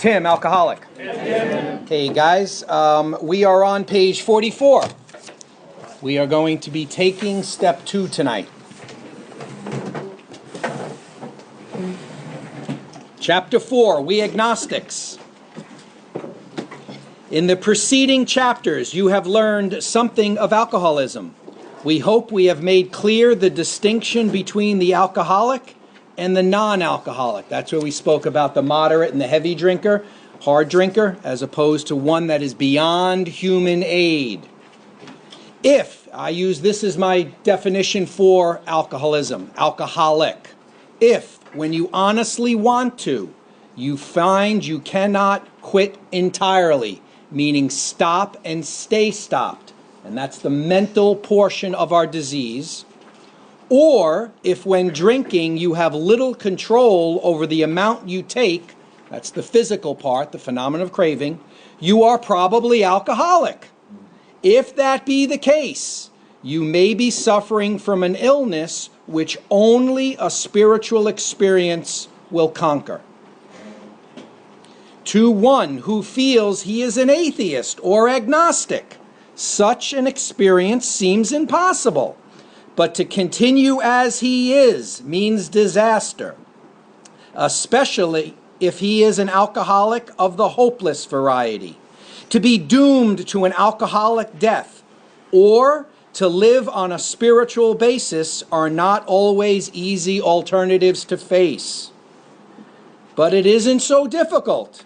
Tim, alcoholic. Hey guys, we are on page 44. We are going to be taking step 2 tonight. Chapter 4, we agnostics. In the preceding chapters, you have learned something of alcoholism. We hope we have made clear the distinction between the alcoholic and the non-alcoholic. That's where we spoke about the moderate and the heavy drinker, hard drinker, as opposed to one that is beyond human aid. If, I use this as my definition for alcoholism, alcoholic. If, when you honestly want to, you find you cannot quit entirely, meaning stop and stay stopped, and that's the mental portion of our disease, or if when drinking you have little control over the amount you take, that's the physical part, the phenomenon of craving, you are probably alcoholic. If that be the case, you may be suffering from an illness which only a spiritual experience will conquer. To one who feels he is an atheist or agnostic, such an experience seems impossible. But to continue as he is means disaster, especially if he is an alcoholic of the hopeless variety. To be doomed to an alcoholic death or to live on a spiritual basis are not always easy alternatives to face. But it isn't so difficult.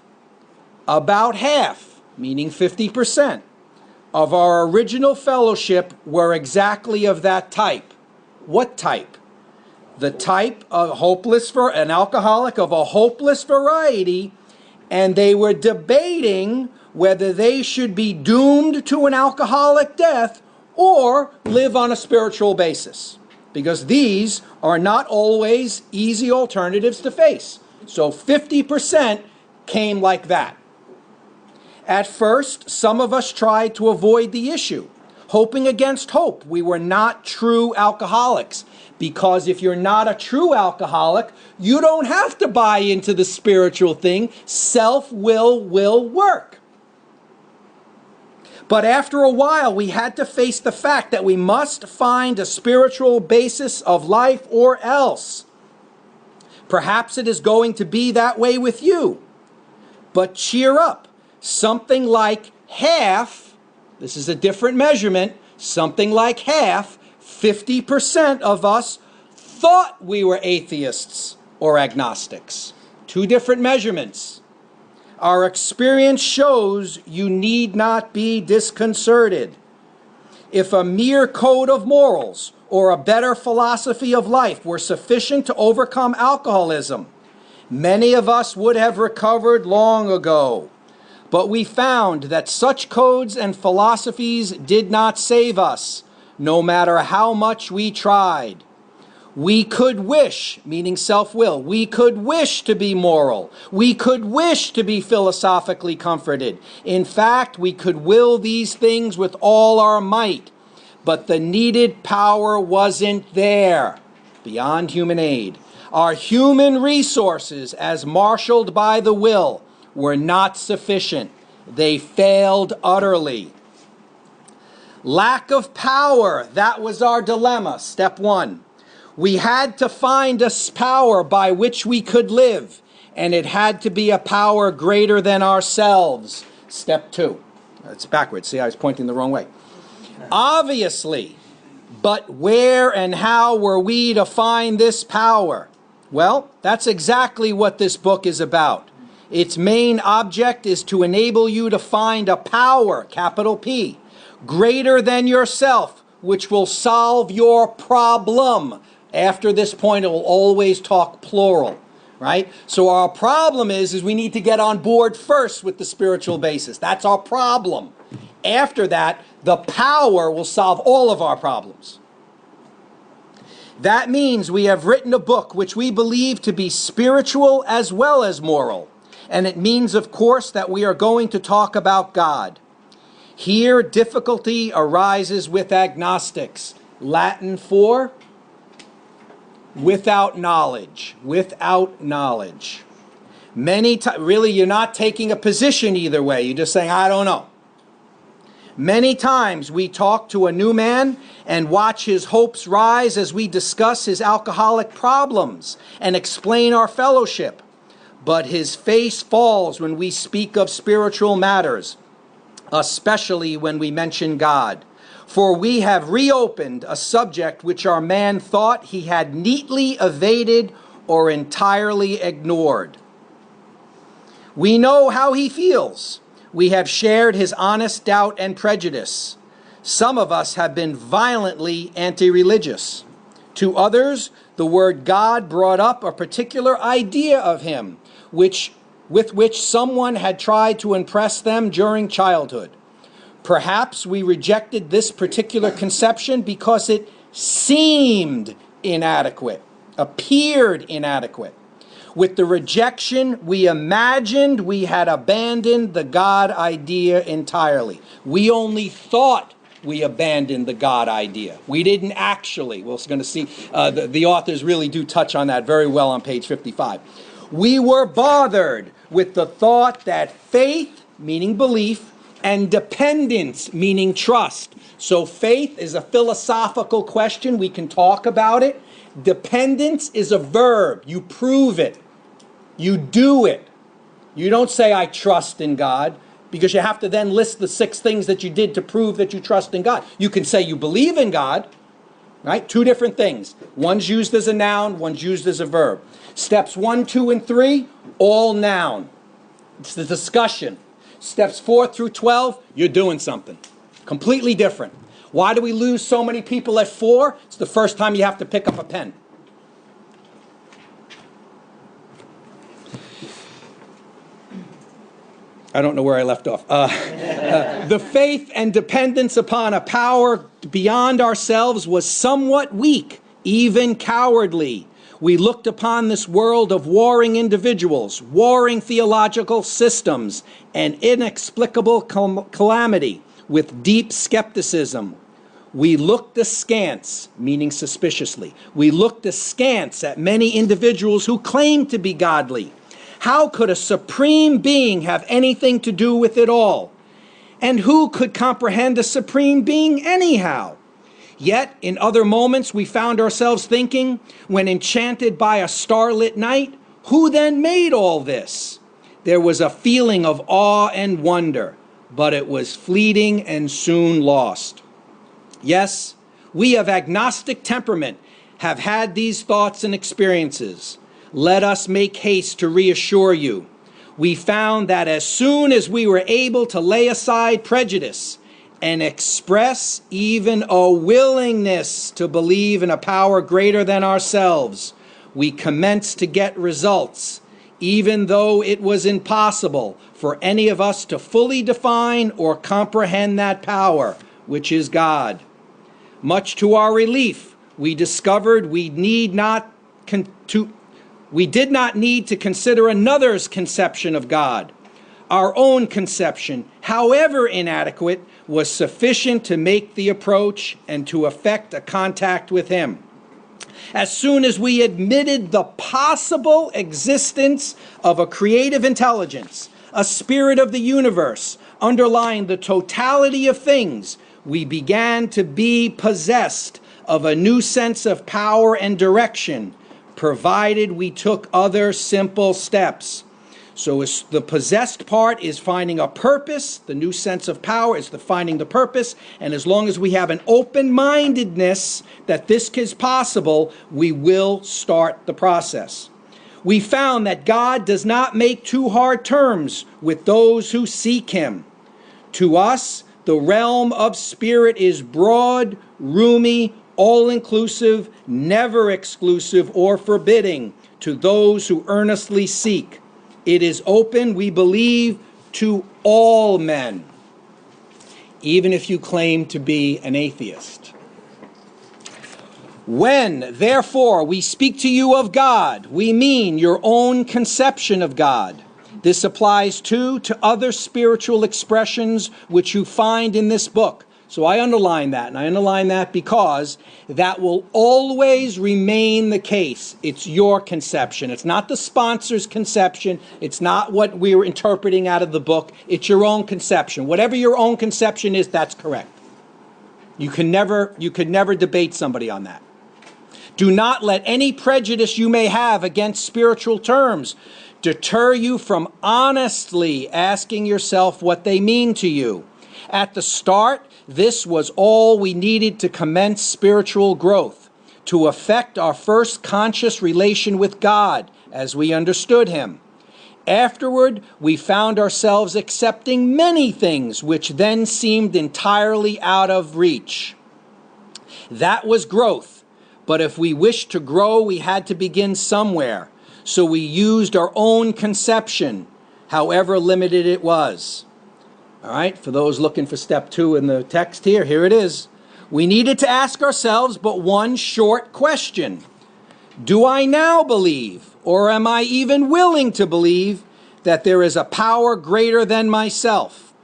About half, meaning 50%, of our original fellowship were exactly of that type. What type? The type of an alcoholic of a hopeless variety, and they were debating whether they should be doomed to an alcoholic death or live on a spiritual basis, because these are not always easy alternatives to face. So 50% came like that. At first, some of us tried to avoid the issue, hoping against hope we were not true alcoholics, because if you're not a true alcoholic, you don't have to buy into the spiritual thing. Self-will will work. But after a while, we had to face the fact that we must find a spiritual basis of life or else. Perhaps it is going to be that way with you. But cheer up. Something like half, this is a different measurement, something like half, 50% of us thought we were atheists or agnostics. Two different measurements. Our experience shows you need not be disconcerted. If a mere code of morals or a better philosophy of life were sufficient to overcome alcoholism, many of us would have recovered long ago. But we found that such codes and philosophies did not save us, no matter how much we tried. We could wish, meaning self-will, we could wish to be moral. We could wish to be philosophically comforted. In fact, we could will these things with all our might. But the needed power wasn't there, beyond human aid. Our human resources, as marshaled by the will, were not sufficient. They failed utterly. Lack of power, that was our dilemma, step 1. We had to find a power by which we could live, and it had to be a power greater than ourselves, step 2. It's backwards, see, I was pointing the wrong way. Obviously, but where and how were we to find this power? Well, that's exactly what this book is about. Its main object is to enable you to find a power, capital P, greater than yourself, which will solve your problem. After this point, it will always talk plural, right? So our problem is we need to get on board first with the spiritual basis. That's our problem. After that, the power will solve all of our problems. That means we have written a book which we believe to be spiritual as well as moral. And it means, of course, that we are going to talk about God. Here, difficulty arises with agnostics. Latin for without knowledge. Without knowledge. Really, you're not taking a position either way. You're just saying, I don't know. Many times we talk to a new man and watch his hopes rise as we discuss his alcoholic problems and explain our fellowship. But his face falls when we speak of spiritual matters, especially when we mention God. For we have reopened a subject which our man thought he had neatly evaded or entirely ignored. We know how he feels. We have shared his honest doubt and prejudice. Some of us have been violently anti-religious. To others, the word God brought up a particular idea of him, with which someone had tried to impress them during childhood. Perhaps we rejected this particular conception because it seemed inadequate, appeared inadequate. With the rejection, we imagined we had abandoned the God idea entirely. We only thought we abandoned the God idea. We didn't actually. We're going to see the authors really do touch on that very well on page 55. We were bothered with the thought that faith, meaning belief, and dependence, meaning trust. So faith is a philosophical question. We can talk about it. Dependence is a verb. You prove it. You do it. You don't say, I trust in God, because you have to then list the 6 things that you did to prove that you trust in God. You can say you believe in God, right? 2 different things. One's used as a noun, one's used as a verb. Steps 1, 2, and 3, all noun. It's the discussion. Steps 4 through 12, you're doing something. Completely different. Why do we lose so many people at 4? It's the first time you have to pick up a pen. I don't know where I left off. The faith and dependence upon a power beyond ourselves was somewhat weak, even cowardly. We looked upon this world of warring individuals, warring theological systems, and inexplicable calamity with deep skepticism. We looked askance, meaning suspiciously. We looked askance at many individuals who claimed to be godly. How could a supreme being have anything to do with it all? And who could comprehend a supreme being anyhow? Yet, in other moments, we found ourselves thinking, when enchanted by a starlit night, who then made all this? There was a feeling of awe and wonder, but it was fleeting and soon lost. Yes, we of agnostic temperament have had these thoughts and experiences. Let us make haste to reassure you. We found that as soon as we were able to lay aside prejudice and express even a willingness to believe in a power greater than ourselves, we commenced to get results, even though it was impossible for any of us to fully define or comprehend that power, which is God. Much to our relief, we discovered we did not need to consider another's conception of God. Our own conception, however inadequate, was sufficient to make the approach and to effect a contact with him. As soon as we admitted the possible existence of a creative intelligence, a spirit of the universe, underlying the totality of things, we began to be possessed of a new sense of power and direction, provided we took other simple steps. So the possessed part is finding a purpose. The new sense of power is finding the purpose. And as long as we have an open-mindedness that this is possible, we will start the process. We found that God does not make too hard terms with those who seek him. To us, the realm of spirit is broad, roomy, all-inclusive, never exclusive or forbidding to those who earnestly seek. It is open, we believe, to all men, even if you claim to be an atheist. When, therefore, we speak to you of God, we mean your own conception of God. This applies, too, to other spiritual expressions which you find in this book, So I underline that, and I underline that because that will always remain the case. It's your conception. It's not the sponsor's conception. It's not what we were interpreting out of the book. It's your own conception. Whatever your own conception is, that's correct. You could never debate somebody on that. Do not let any prejudice you may have against spiritual terms deter you from honestly asking yourself what they mean to you. At the start, this was all we needed to commence spiritual growth, to affect our first conscious relation with God as we understood Him. Afterward, we found ourselves accepting many things which then seemed entirely out of reach. That was growth, but if we wished to grow, we had to begin somewhere. So we used our own conception, however limited it was. All right, for those looking for step 2 in the text here it is. We needed to ask ourselves but one short question. Do I now believe, or am I even willing to believe, that there is a power greater than myself?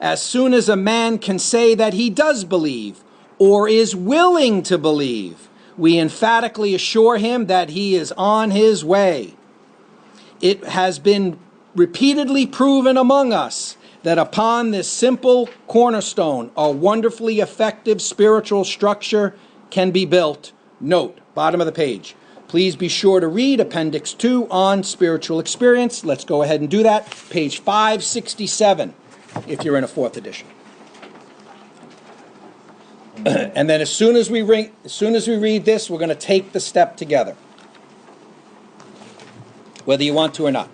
As soon as a man can say that he does believe, or is willing to believe, we emphatically assure him that he is on his way. It has been repeatedly proven among us that upon this simple cornerstone, a wonderfully effective spiritual structure can be built. Note, bottom of the page. Please be sure to read Appendix 2 on spiritual experience. Let's go ahead and do that. Page 567, if you're in a 4th edition. And then as soon as we read this, we're going to take the step together, whether you want to or not.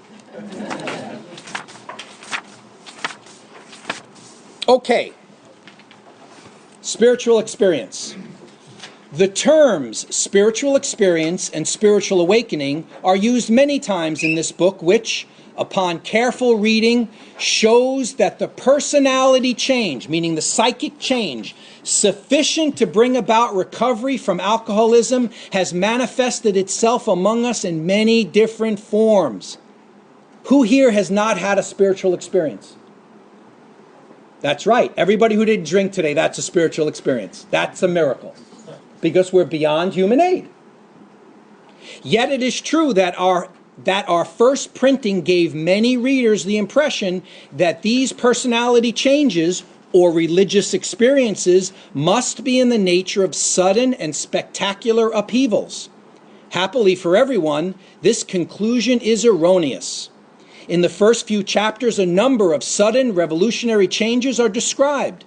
Okay, spiritual experience. The terms spiritual experience and spiritual awakening are used many times in this book, which, upon careful reading, shows that the personality change, meaning the psychic change, sufficient to bring about recovery from alcoholism, has manifested itself among us in many different forms. Who here has not had a spiritual experience? That's right. Everybody who didn't drink today, that's a spiritual experience. That's a miracle. Because we're beyond human aid. Yet it is true that our first printing gave many readers the impression that these personality changes or religious experiences must be in the nature of sudden and spectacular upheavals. Happily for everyone, this conclusion is erroneous. In the first few chapters, a number of sudden revolutionary changes are described.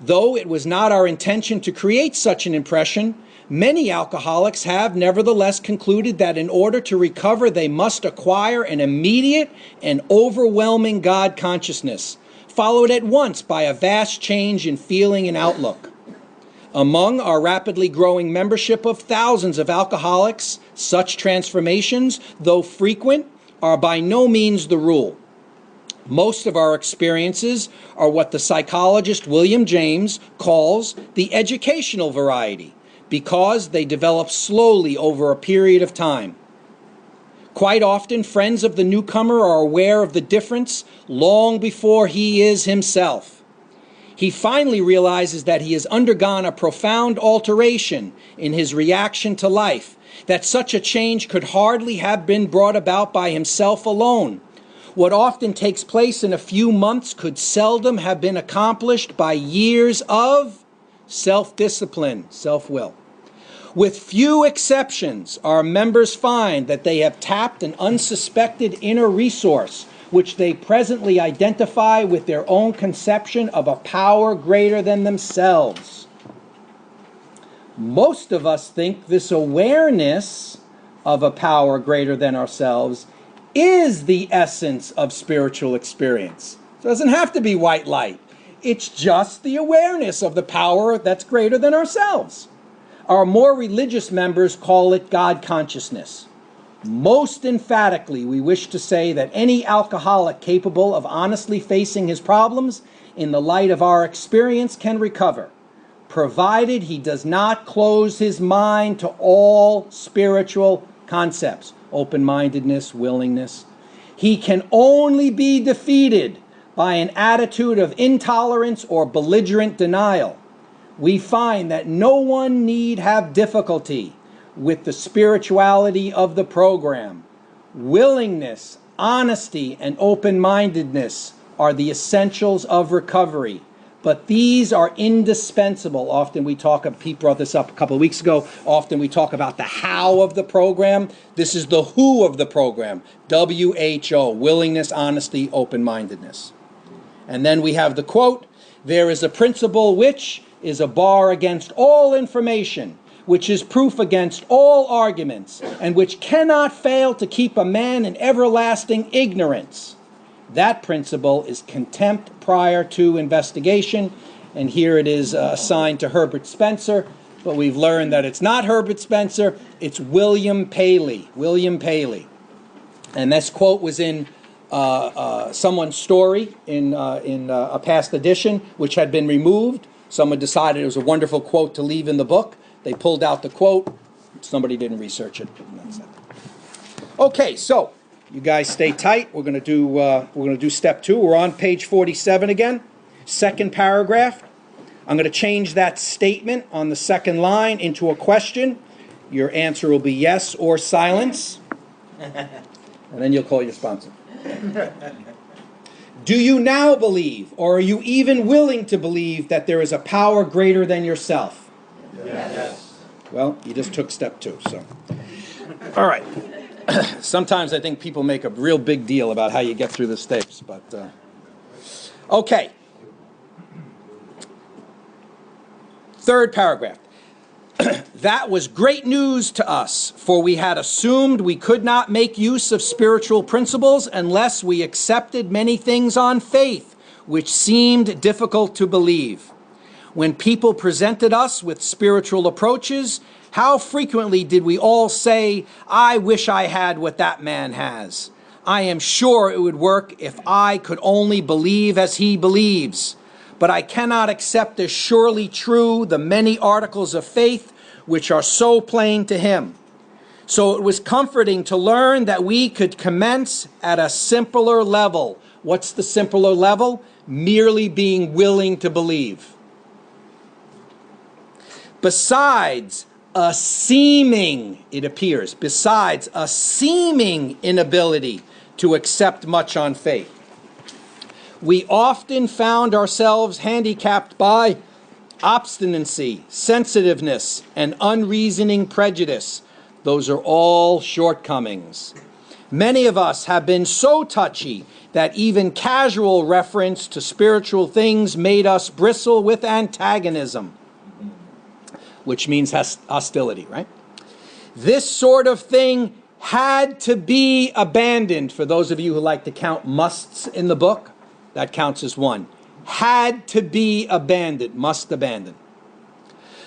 Though it was not our intention to create such an impression, many alcoholics have nevertheless concluded that in order to recover, they must acquire an immediate and overwhelming God consciousness, followed at once by a vast change in feeling and outlook. Among our rapidly growing membership of thousands of alcoholics, such transformations, though frequent, are by no means the rule. Most of our experiences are what the psychologist William James calls the educational variety, because they develop slowly over a period of time. Quite often, friends of the newcomer are aware of the difference long before he is himself. He finally realizes that he has undergone a profound alteration in his reaction to life, that such a change could hardly have been brought about by himself alone. What often takes place in a few months could seldom have been accomplished by years of self-discipline, self-will. With few exceptions, our members find that they have tapped an unsuspected inner resource, which they presently identify with their own conception of a power greater than themselves. Most of us think this awareness of a power greater than ourselves is the essence of spiritual experience. It doesn't have to be white light. It's just the awareness of the power that's greater than ourselves. Our more religious members call it God consciousness. Most emphatically, we wish to say that any alcoholic capable of honestly facing his problems in the light of our experience can recover, provided he does not close his mind to all spiritual concepts, open-mindedness, willingness. He can only be defeated by an attitude of intolerance or belligerent denial. we find that no one need have difficulty with the spirituality of the program. Willingness, honesty, and open-mindedness are the essentials of recovery. But these are indispensable. Often we talk, Pete brought this up a couple of weeks ago, often we talk about the how of the program. This is the who of the program. WHO, willingness, honesty, open-mindedness. And then we have the quote, there is a principle which is a bar against all information, which is proof against all arguments, and which cannot fail to keep a man in everlasting ignorance. That principle is contempt prior to investigation, and here it is assigned to Herbert Spencer, but we've learned that it's not Herbert Spencer, it's William Paley. William Paley. And this quote was in someone's story in a past edition, which had been removed. Someone decided it was a wonderful quote to leave in the book. They pulled out the quote. Somebody didn't research it. Okay, so you guys stay tight. We're going to do step 2. We're on page 47 again. Second paragraph. I'm going to change that statement on the second line into a question. Your answer will be yes or silence. And then you'll call your sponsor. Do you now believe, or are you even willing to believe, that there is a power greater than yourself? Yes. Well, you just took step 2, so. All right. Sometimes I think people make a real big deal about how you get through the steps, but okay. Third paragraph. That was great news to us, for we had assumed we could not make use of spiritual principles unless we accepted many things on faith, which seemed difficult to believe. When people presented us with spiritual approaches, how frequently did we all say, I wish I had what that man has. I am sure it would work if I could only believe as he believes. But I cannot accept as surely true the many articles of faith which are so plain to him. So it was comforting to learn that we could commence at a simpler level. What's the simpler level? Merely being willing to believe. Besides a seeming, it appears, besides a seeming inability to accept much on faith, we often found ourselves handicapped by obstinacy, sensitiveness, and unreasoning prejudice. Those are all shortcomings. Many of us have been so touchy that even casual reference to spiritual things made us bristle with antagonism, which means hostility, right? This sort of thing had to be abandoned. For those of you who like to count musts in the book, that counts as one. Had to be abandoned, must abandon.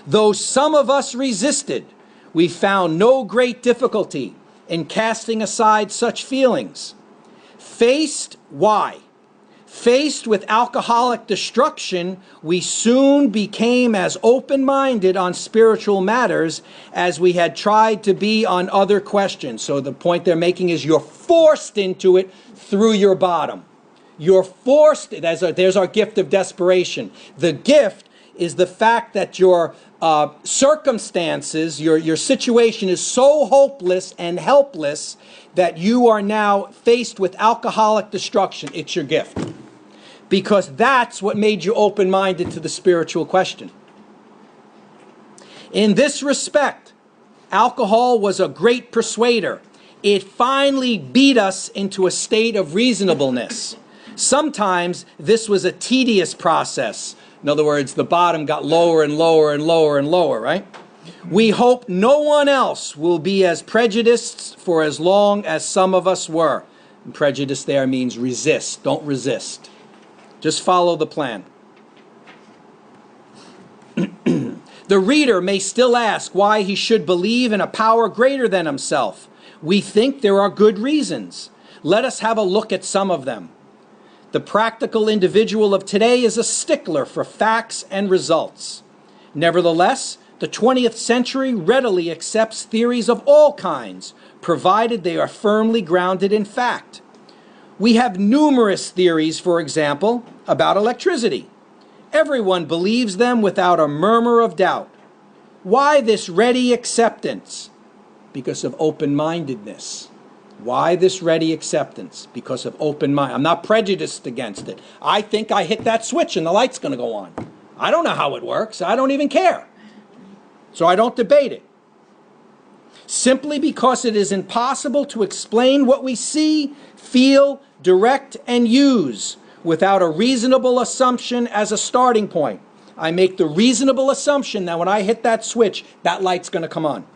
Though some of us resisted, we found no great difficulty in casting aside such feelings. Why? Faced with alcoholic destruction, we soon became as open-minded on spiritual matters as we had tried to be on other questions. So the point they're making is you're forced into it through your bottom. You're forced, there's our gift of desperation. The gift is the fact that your circumstances, your situation is so hopeless and helpless that you are now faced with alcoholic destruction. It's your gift. Because that's what made you open-minded to the spiritual question. In this respect, alcohol was a great persuader. It finally beat us into a state of reasonableness. Sometimes this was a tedious process. In other words, the bottom got lower and lower and lower and lower, right? We hope no one else will be as prejudiced for as long as some of us were. And prejudice there means resist. Don't resist. Just follow the plan. The reader may still ask why he should believe in a power greater than himself. We think there are good reasons. Let us have a look at some of them. The practical individual of today is a stickler for facts and results. Nevertheless, the 20th century readily accepts theories of all kinds, provided they are firmly grounded in fact. We have numerous theories, for example, about electricity. Everyone believes them without a murmur of doubt. Why this ready acceptance? Because of open-mindedness. Why this ready acceptance? Because of open mind. I'm not prejudiced against it. I think I hit that switch and the light's going to go on. I don't know how it works. I don't even care. So I don't debate it. Simply because it is impossible to explain what we see, feel, direct, and use without a reasonable assumption as a starting point. I make the reasonable assumption that when I hit that switch, that light's going to come on.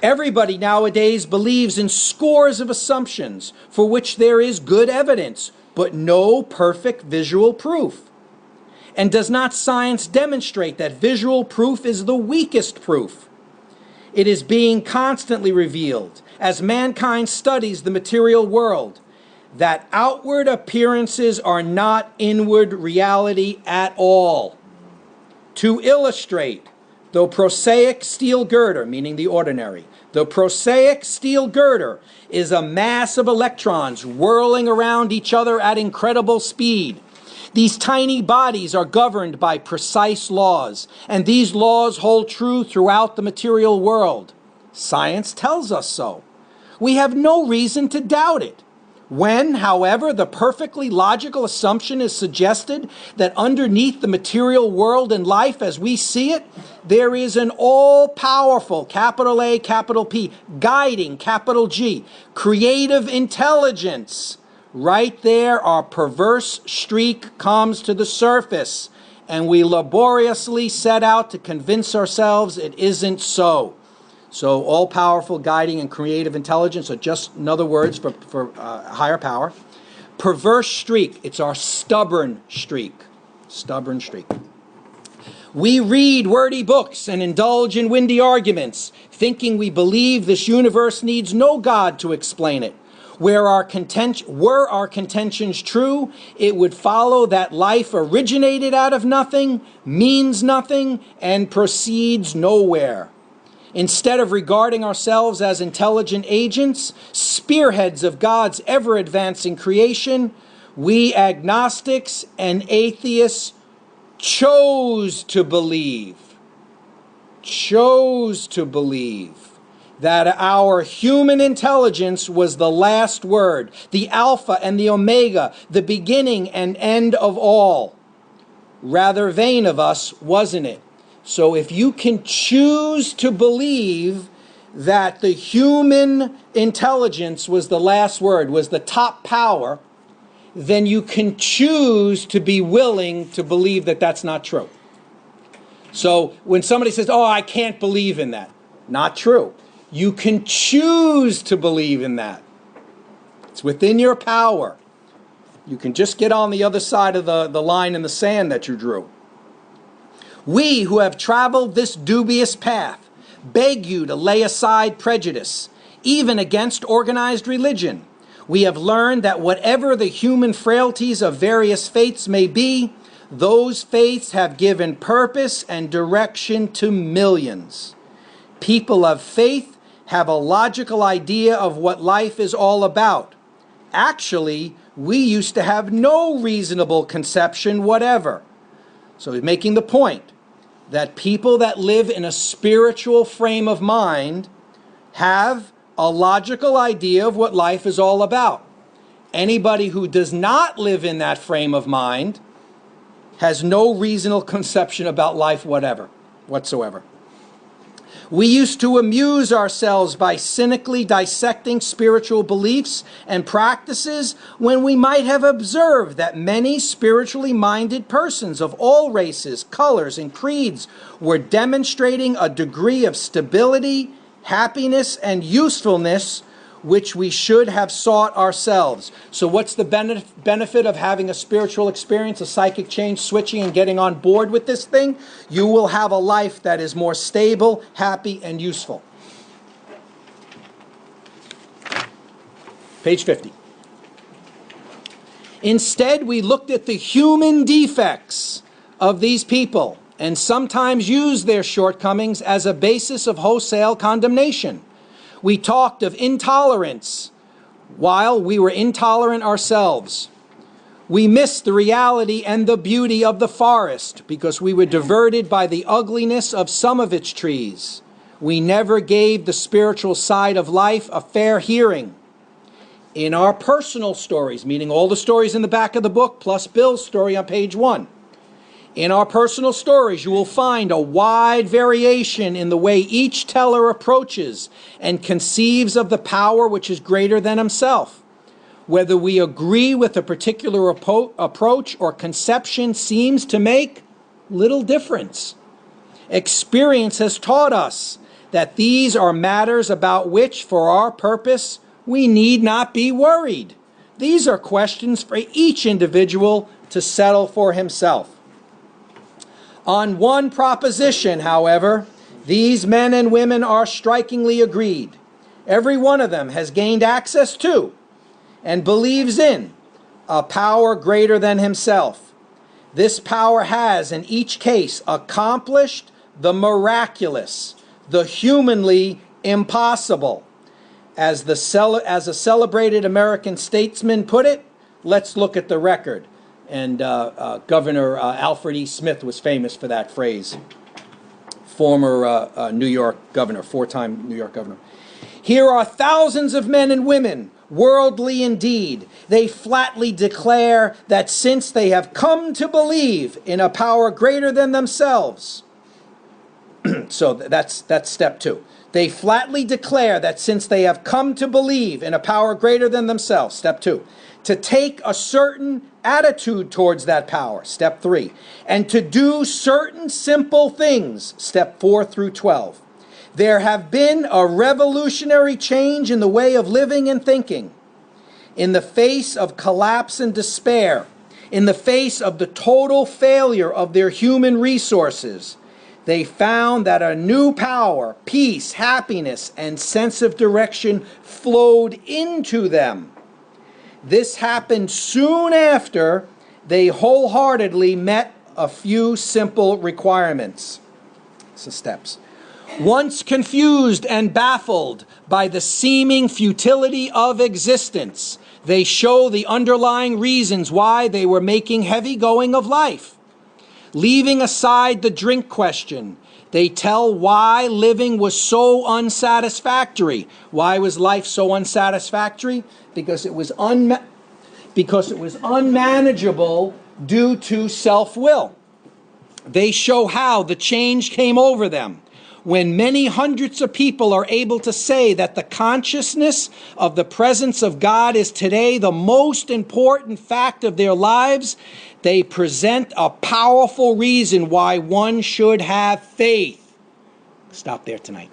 Everybody nowadays believes in scores of assumptions for which there is good evidence, but no perfect visual proof. And does not science demonstrate that visual proof is the weakest proof? It is being constantly revealed, as mankind studies the material world, that outward appearances are not inward reality at all. To illustrate, the prosaic steel girder, meaning the ordinary, the prosaic steel girder is a mass of electrons whirling around each other at incredible speed. These tiny bodies are governed by precise laws, and these laws hold true throughout the material world. Science tells us so. We have no reason to doubt it. When, however, the perfectly logical assumption is suggested that underneath the material world and life as we see it, there is an all-powerful, capital A, capital P, guiding, capital G, creative intelligence, right there our perverse streak comes to the surface, and we laboriously set out to convince ourselves it isn't so. So all-powerful, guiding, and creative intelligence are just another words for higher power. Perverse streak, it's our stubborn streak. Stubborn streak. We read wordy books and indulge in windy arguments, thinking we believe this universe needs no God to explain it. Were our contentions true, it would follow that life originated out of nothing, means nothing, and proceeds nowhere. Instead of regarding ourselves as intelligent agents, spearheads of God's ever-advancing creation, we agnostics and atheists chose to believe that our human intelligence was the last word, the alpha and the omega, the beginning and end of all. Rather vain of us, wasn't it? So if you can choose to believe that the human intelligence was the last word, was the top power, then you can choose to be willing to believe that that's not true. So when somebody says, oh, I can't believe in that, not true. You can choose to believe in that. It's within your power. You can just get on the other side of the line in the sand that you drew. We who have traveled this dubious path beg you to lay aside prejudice, even against organized religion. We have learned that whatever the human frailties of various faiths may be, those faiths have given purpose and direction to millions. People of faith have a logical idea of what life is all about. Actually, we used to have no reasonable conception whatever. So he's making the point that people that live in a spiritual frame of mind have a logical idea of what life is all about. Anybody who does not live in that frame of mind has no reasonable conception about life whatsoever. We used to amuse ourselves by cynically dissecting spiritual beliefs and practices when we might have observed that many spiritually minded persons of all races, colors, and creeds were demonstrating a degree of stability, happiness, and usefulness which we should have sought ourselves. So what's the benefit of having a spiritual experience, a psychic change, switching and getting on board with this thing? You will have a life that is more stable, happy, and useful. Page 50. Instead, we looked at the human defects of these people and sometimes used their shortcomings as a basis of wholesale condemnation. We talked of intolerance while we were intolerant ourselves. We missed the reality and the beauty of the forest because we were diverted by the ugliness of some of its trees. We never gave the spiritual side of life a fair hearing. In our personal stories, meaning all the stories in the back of the book, plus Bill's story on page 1. In our personal stories, you will find a wide variation in the way each teller approaches and conceives of the power which is greater than himself. Whether we agree with a particular approach or conception seems to make little difference. Experience has taught us that these are matters about which, for our purpose, we need not be worried. These are questions for each individual to settle for himself. On one proposition, however, these men and women are strikingly agreed. Every one of them has gained access to and believes in a power greater than himself. This power has, in each case, accomplished the miraculous, the humanly impossible. As a celebrated American statesman put it, let's look at the record. And Governor Alfred E. Smith was famous for that phrase. Former New York governor, 4-time New York governor. Here are thousands of men and women, worldly indeed. They flatly declare that since they have come to believe in a power greater than themselves, so that's step 2. They flatly declare that since they have come to believe in a power greater than themselves, step 2, to take a certain attitude towards that power, step 3, and to do certain simple things, step 4 through 12. There have been a revolutionary change in the way of living and thinking. In the face of collapse and despair, in the face of the total failure of their human resources, they found that a new power, peace, happiness, and sense of direction flowed into them. This happened soon after they wholeheartedly met a few simple requirements. So steps. Once confused and baffled by the seeming futility of existence, they show the underlying reasons why they were making heavy going of life. Leaving aside the drink question, they tell why living was so unsatisfactory. Why was life so unsatisfactory? Because it was unmanageable due to self-will. They show how the change came over them. When many hundreds of people are able to say that the consciousness of the presence of God is today the most important fact of their lives, they present a powerful reason why one should have faith. Stop there tonight.